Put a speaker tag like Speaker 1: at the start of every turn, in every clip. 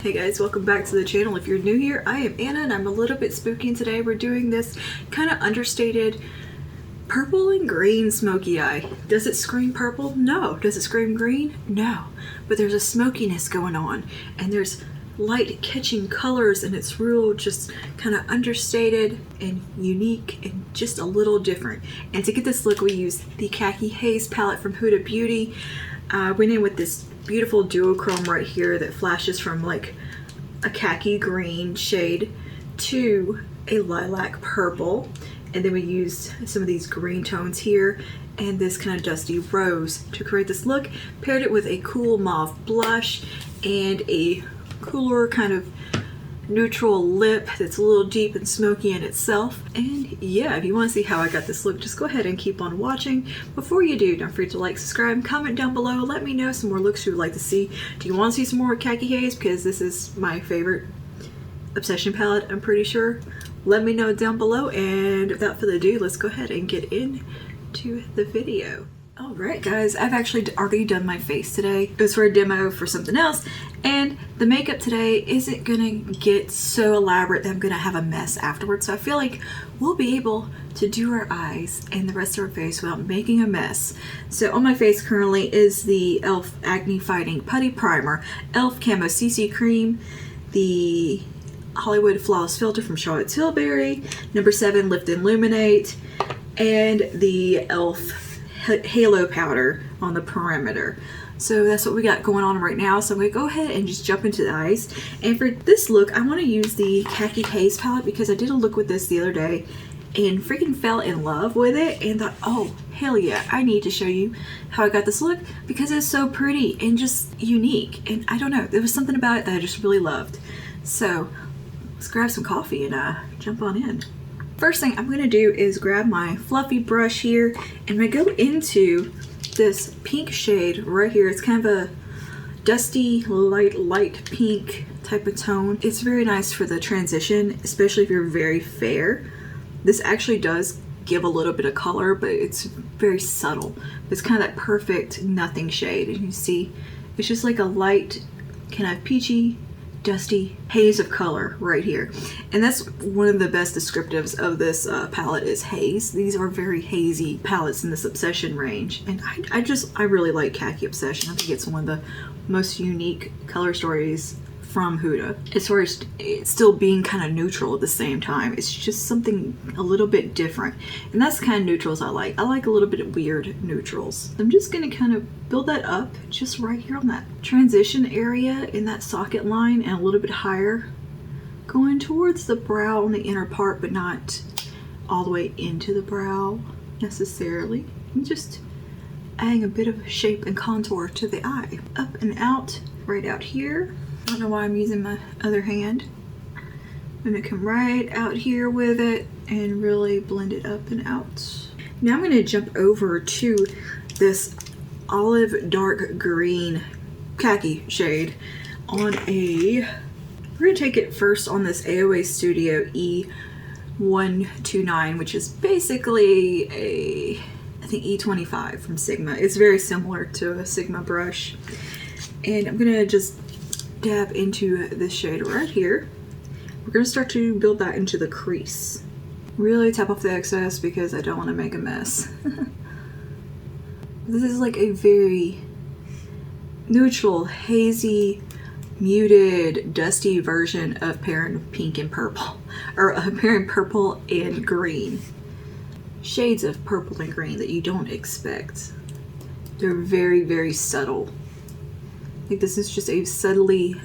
Speaker 1: Hey guys, welcome back to the channel. If you're new here, I am Anna and I'm a little bit spooky, and today we're doing this kind of understated purple and green smoky eye. Does it scream purple? No. Does it scream green? No. But there's a smokiness going on and there's light catching colors and it's real just kind of understated and unique and just a little different. And to get this look we used the Khaki Haze palette from Huda Beauty. Went in with this beautiful duochrome right here that flashes from like a khaki green shade to a lilac purple, and then we used some of these green tones here and this kind of dusty rose to create this look. Paired it with a cool mauve blush and a cooler kind of neutral lip that's a little deep and smoky in itself. And yeah, if you want to see how I got this look, just go ahead and keep on watching. Before you do, don't forget to like, subscribe, comment down below, let me know some more looks you would like to see. Do you want to see some more Khaki Haze? Because this is my favorite obsession palette, I'm pretty sure. Let me know down below, and without further ado, let's go ahead and get into the video. Alright guys, I've actually already done my face today. It was for a demo for something else, and the makeup today isn't gonna get so elaborate that I'm gonna have a mess afterwards, so I feel like we'll be able to do our eyes and the rest of our face without making a mess. So on my face currently is the e.l.f. Acne Fighting Putty Primer, e.l.f. Camo CC Cream, the Hollywood Flawless Filter from Charlotte Tilbury, number 7 Lift and Illuminate, and the e.l.f. Halo powder on the perimeter. So that's what we got going on right now. So I'm gonna go ahead and just jump into the eyes. And for this look, I want to use the Khaki Haze palette because I did a look with this the other day and freaking fell in love with it and thought, oh hell yeah, I need to show you how I got this look because it's so pretty and just unique. And I don't know, there was something about it that I just really loved. So let's grab some coffee and jump on in. First thing I'm gonna do is grab my fluffy brush here and I'm gonna go into this pink shade right here. It's kind of a dusty, light pink type of tone. It's very nice for the transition, especially if you're very fair. This actually does give a little bit of color, but it's very subtle. It's kind of that perfect nothing shade. And you see, it's just like a light, kind of peachy, dusty haze of color right here. And that's one of the best descriptives of this palette is haze. These are very hazy palettes in this Obsession range, and I really like Khaki Obsession. I think it's one of the most unique color stories from Huda, as far as it's still being kind of neutral at the same time. It's just something a little bit different, and that's the kind of neutrals I like. I like a little bit of weird neutrals. I'm just going to kind of build that up just right here on that transition area in that socket line and a little bit higher, going towards the brow on the inner part, but not all the way into the brow necessarily. I'm just adding a bit of shape and contour to the eye. Up and out, right out here. I don't know why I'm using my other hand. I'm gonna come right out here with it and really blend it up and out. Now I'm gonna jump over to this olive dark green khaki shade on we're gonna take it first on this AOA Studio E129, which is basically I think E25 from Sigma. It's very similar to a Sigma brush. And I'm gonna just dab into this shade right here. We're going to start to build that into the crease. Really tap off the excess because I don't want to make a mess. This is like a very neutral, hazy, muted, dusty version of pairing pink and purple, or pairing purple and green. Shades of purple and green that you don't expect. They're very, very subtle. I think this is just a subtly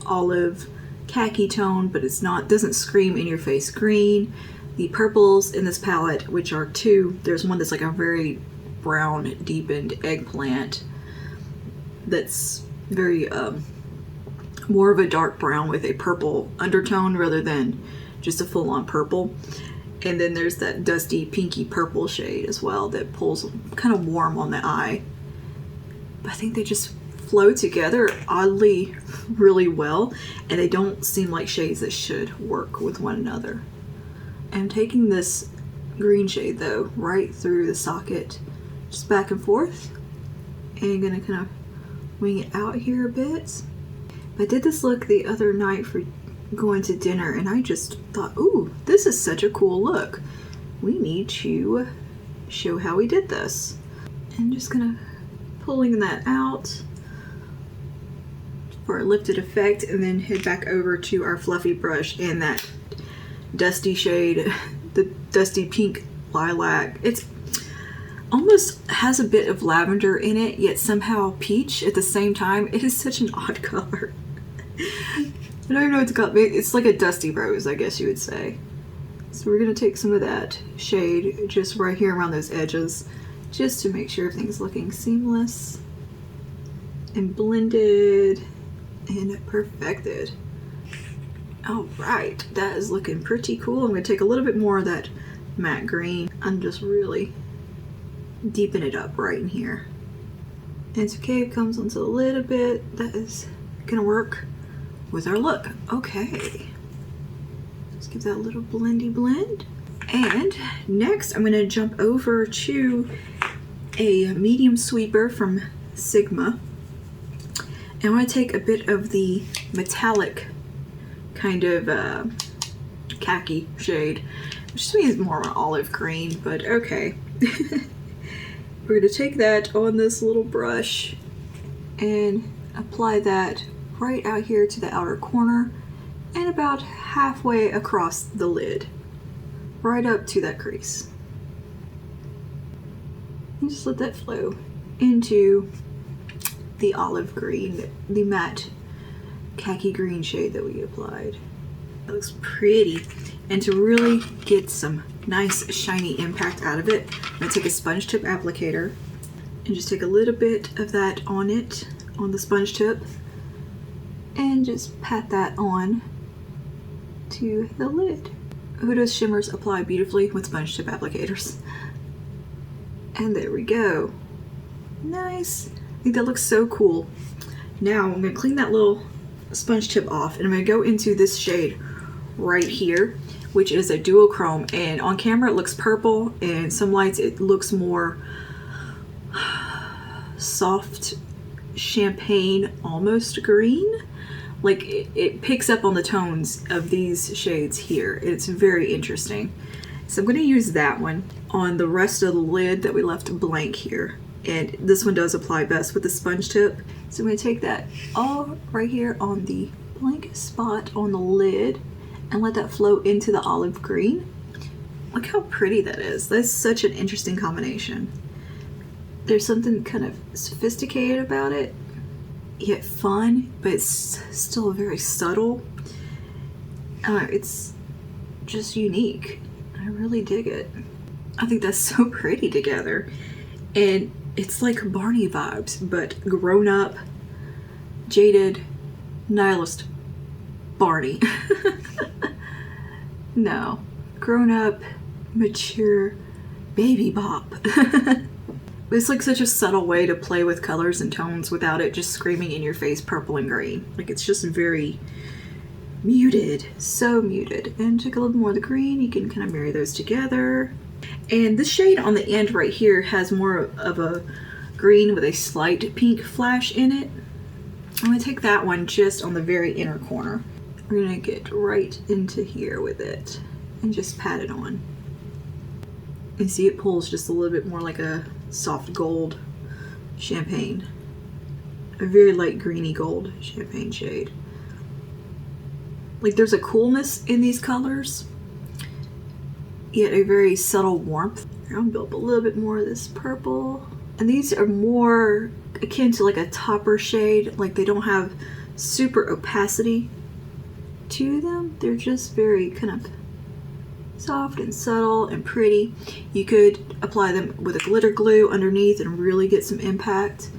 Speaker 1: olive khaki tone, but it's not, doesn't scream in your face green. The purples in this palette, which are two, there's one that's like a very brown deepened eggplant that's very more of a dark brown with a purple undertone rather than just a full-on purple. And then there's that dusty pinky purple shade as well that pulls kind of warm on the eye. But I think they just flow together oddly really well, and they don't seem like shades that should work with one another. I'm taking this green shade though right through the socket, just back and forth, and I'm gonna kind of wing it out here a bit. I did this look the other night for going to dinner, and I just thought, ooh, this is such a cool look. We need to show how we did this. I'm just gonna pulling that out for a lifted effect, and then head back over to our fluffy brush and that dusty shade, the dusty pink lilac. It's almost has a bit of lavender in it, yet somehow peach at the same time. It is such an odd color. I don't even know what to call it. It's like a dusty rose, I guess you would say. So we're gonna take some of that shade just right here around those edges, just to make sure everything's looking seamless and blended and perfected. All right, that is looking pretty cool. I'm gonna take a little bit more of that matte green and just really deepen it up right in here. And it's okay, it comes onto a little bit. That is gonna work with our look. Okay, let's give that a little blendy blend. And next I'm gonna jump over to a medium sweeper from Sigma. And I want to take a bit of the metallic kind of khaki shade, which to me is more of an olive green, but okay. We're going to take that on this little brush and apply that right out here to the outer corner and about halfway across the lid, right up to that crease. And just let that flow into the olive green, the matte khaki green shade that we applied. It looks pretty. And to really get some nice shiny impact out of it, I'm gonna take a sponge tip applicator and just take a little bit of that on it, on the sponge tip, and just pat that on to the lid. Huda's shimmers apply beautifully with sponge tip applicators. And there we go. Nice. I think that looks so cool. Now I'm gonna clean that little sponge tip off, and I'm gonna go into this shade right here, which is a Duochrome, and on camera it looks purple, and some lights it looks more soft champagne, almost green. Like it picks up on the tones of these shades here. It's very interesting. So I'm gonna use that one on the rest of the lid that we left blank here. And this one does apply best with the sponge tip. So I'm gonna take that all right here on the blank spot on the lid and let that flow into the olive green. Look how pretty that is. That's such an interesting combination. There's something kind of sophisticated about it, yet fun, but it's still very subtle. It's just unique. I really dig it. I think that's so pretty together. And it's like Barney vibes, but grown up, jaded, nihilist Barney. No, grown up, mature, baby bop. It's like such a subtle way to play with colors and tones without it just screaming in your face purple and green. Like it's just very muted, so muted. And take a little more of the green, you can kind of marry those together. And this shade on the end right here has more of a green with a slight pink flash in it. I'm gonna take that one just on the very inner corner. We're gonna get right into here with it and just pat it on. And see, it pulls just a little bit more like a soft gold champagne. A very light greeny gold champagne shade. Like there's a coolness in these colors, yet a very subtle warmth. I'm gonna build up a little bit more of this purple. And these are more akin to like a topper shade. Like they don't have super opacity to them. They're just very kind of soft and subtle and pretty. You could apply them with a glitter glue underneath and really get some impact,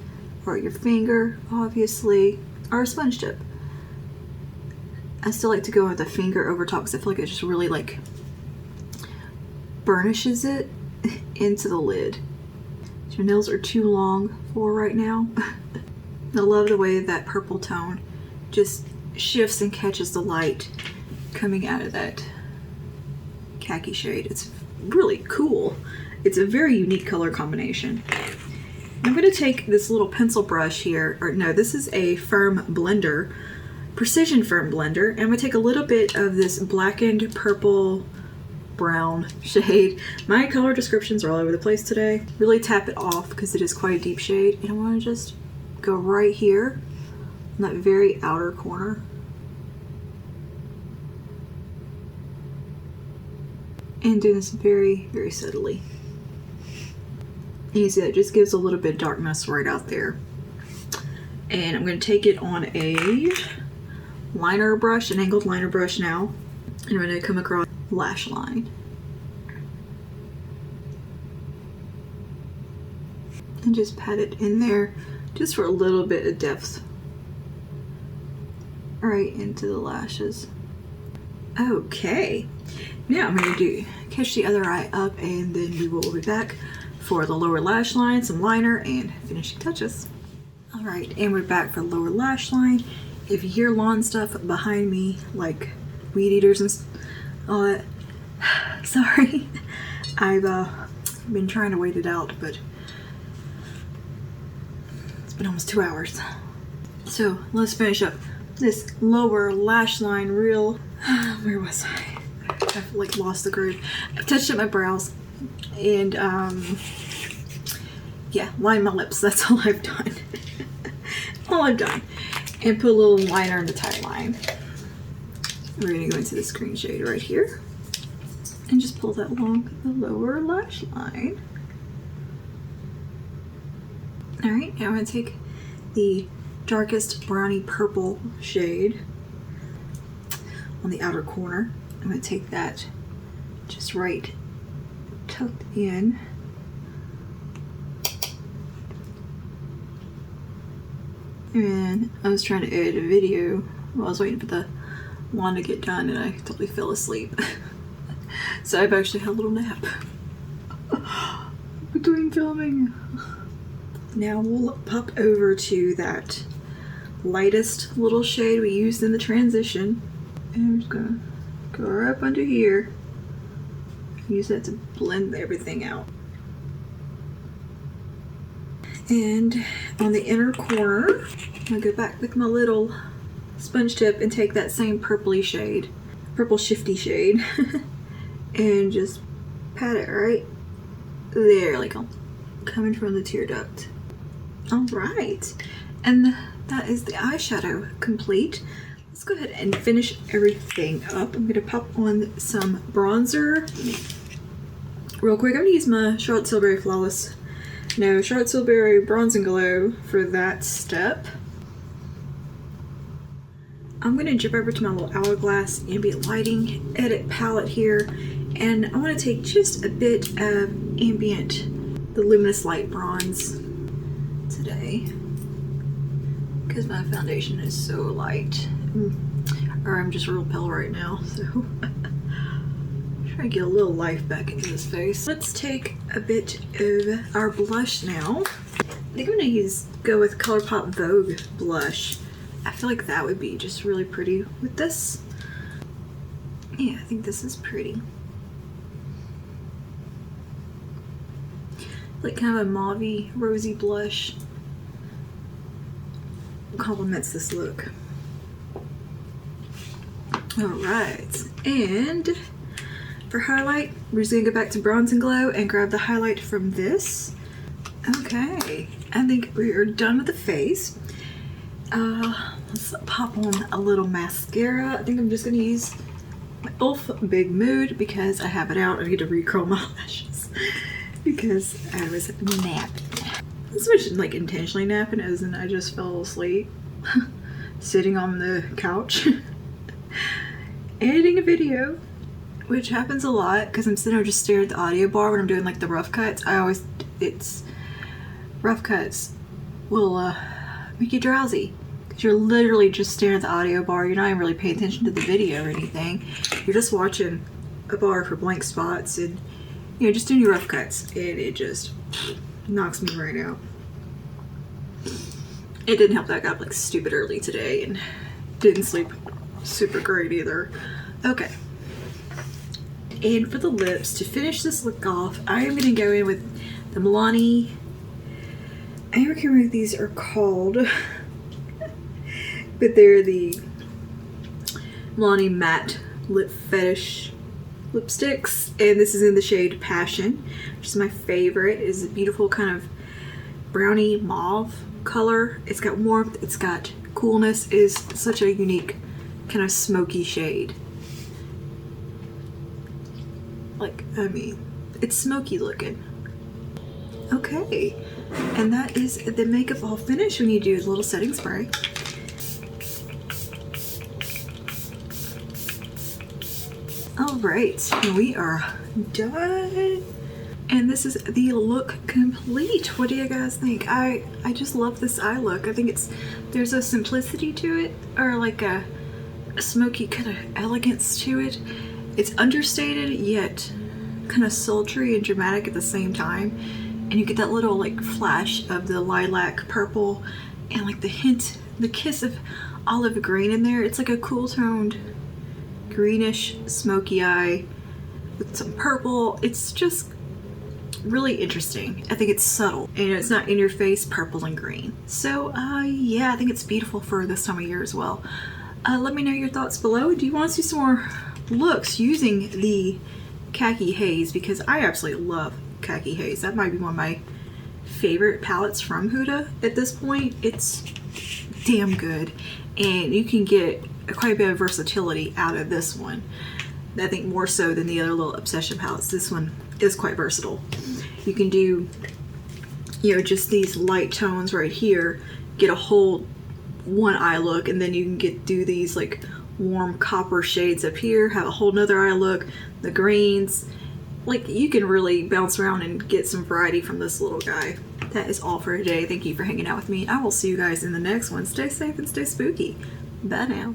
Speaker 1: or your finger, obviously, or a sponge tip. I still like to go with the finger over top because I feel like it just really like burnishes it into the lid. Your nails are too long for right now. I love the way that purple tone just shifts and catches the light coming out of that khaki shade. It's really cool. It's a very unique color combination. I'm going to take this little pencil brush here, or no, this is a firm blender Precision Firm blender, and I'm going to take a little bit of this Blackened Purple brown shade. My color descriptions are all over the place today. Really tap it off because it is quite a deep shade, and I want to just go right here in that very outer corner. And do this very, very subtly. You can see that just gives a little bit of darkness right out there. And I'm going to take it on a liner brush, an angled liner brush now. And I'm going to come across the lash line. And just pat it in there just for a little bit of depth. Right into the lashes. Okay. Now I'm going to catch the other eye up, and then we will be back for the lower lash line, some liner, and finishing touches. Alright, and we're back for the lower lash line. If you hear lawn stuff behind me, like weed eaters and all that, sorry. I've been trying to wait it out, but it's been almost 2 hours. So let's finish up this lower lash line real. Where was I? I've like lost the groove. I've touched up my brows and yeah, line my lips. That's all I've done. All I've done. And put a little liner in the tight line. We're gonna go into this green shade right here and just pull that along the lower lash line. Alright, now I'm gonna take the darkest browny purple shade on the outer corner. I'm going to take that just right tucked in. And I was trying to edit a video while I was waiting for the lawn to get done, and I totally fell asleep. So I've actually had a little nap between filming. Now we'll pop over to that lightest little shade we used in the transition. And I'm just gonna go right up under here. Use that to blend everything out. And on the inner corner, I'm gonna go back with my little sponge tip and take that same purpley shade, purple shifty shade, and just pat it right there, like I'm coming from the tear duct. All right, and that is the eyeshadow complete. Let's go ahead and finish everything up. I'm going to pop on some bronzer real quick. I'm going to use my Charlotte Tilbury Flawless. No, Charlotte Tilbury Bronze and Glow for that step. I'm going to jump over to my little Hourglass Ambient Lighting Edit palette here. And I want to take just a bit of Ambient, the Luminous Light Bronze today. Because my foundation is so light. Or I'm just real pale right now, so try to get a little life back into this face. Let's take a bit of our blush now. I think I'm gonna go with ColourPop Vogue blush. I feel like that would be just really pretty with this. Yeah, I think this is pretty. Like kind of a mauvey, rosy blush. Complements this look. Alright, and for highlight, we're just gonna go back to Bronze and Glow and grab the highlight from this. Okay, I think we are done with the face. Let's pop on a little mascara. I think I'm just gonna use my e.l.f. Big Mood because I have it out. I need to recurl my lashes because I was napping. This was like intentionally napping, as in I just fell asleep sitting on the couch editing a video, which happens a lot because I'm sitting there just staring at the audio bar when I'm doing like the rough cuts. Rough cuts will make you drowsy because you're literally just staring at the audio bar. You're not even really paying attention to the video or anything. You're just watching a bar for blank spots and, you know, just doing your rough cuts, and it just knocks me right out. It didn't help that I got up like stupid early today and didn't sleep super great either. Okay. And for the lips, to finish this look off, I am going to go in with the Milani. I never can't remember what these are called, but they're the Milani Matte Lip Fetish lipsticks, and this is in the shade Passion, which is my favorite. It's a beautiful kind of brownie mauve color. It's got warmth, it's got coolness. It is such a unique kind of smoky shade. Like, I mean, it's smoky looking. Okay, and that is the makeup all finished when you do a little setting spray. Alright, we are done. And this is the look complete. What do you guys think? I just love this eye look. I think there's a simplicity to it, or like a smoky kind of elegance to it. It's understated yet kind of sultry and dramatic at the same time. And you get that little like flash of the lilac purple and like the hint, the kiss of olive green in there. It's like a cool toned greenish smoky eye with some purple. It's just really interesting. I think it's subtle and it's not in your face purple and green. So yeah, I think it's beautiful for this time of year as well. Let me know your thoughts below. Do you want to see some more looks using the Khaki Haze? Because I absolutely love Khaki Haze. That might be one of my favorite palettes from Huda at this point. It's damn good, and you can get quite a bit of versatility out of this one. I think more so than the other little Obsession palettes. This one is quite versatile. You can do, you know, just these light tones right here, get a whole one eye look, and then you can do these like warm copper shades up here, have a whole nother eye look, the greens. Like, you can really bounce around and get some variety from this little guy. That is all for today. Thank you for hanging out with me. I will see you guys in the next one. Stay safe and stay spooky. Bye now.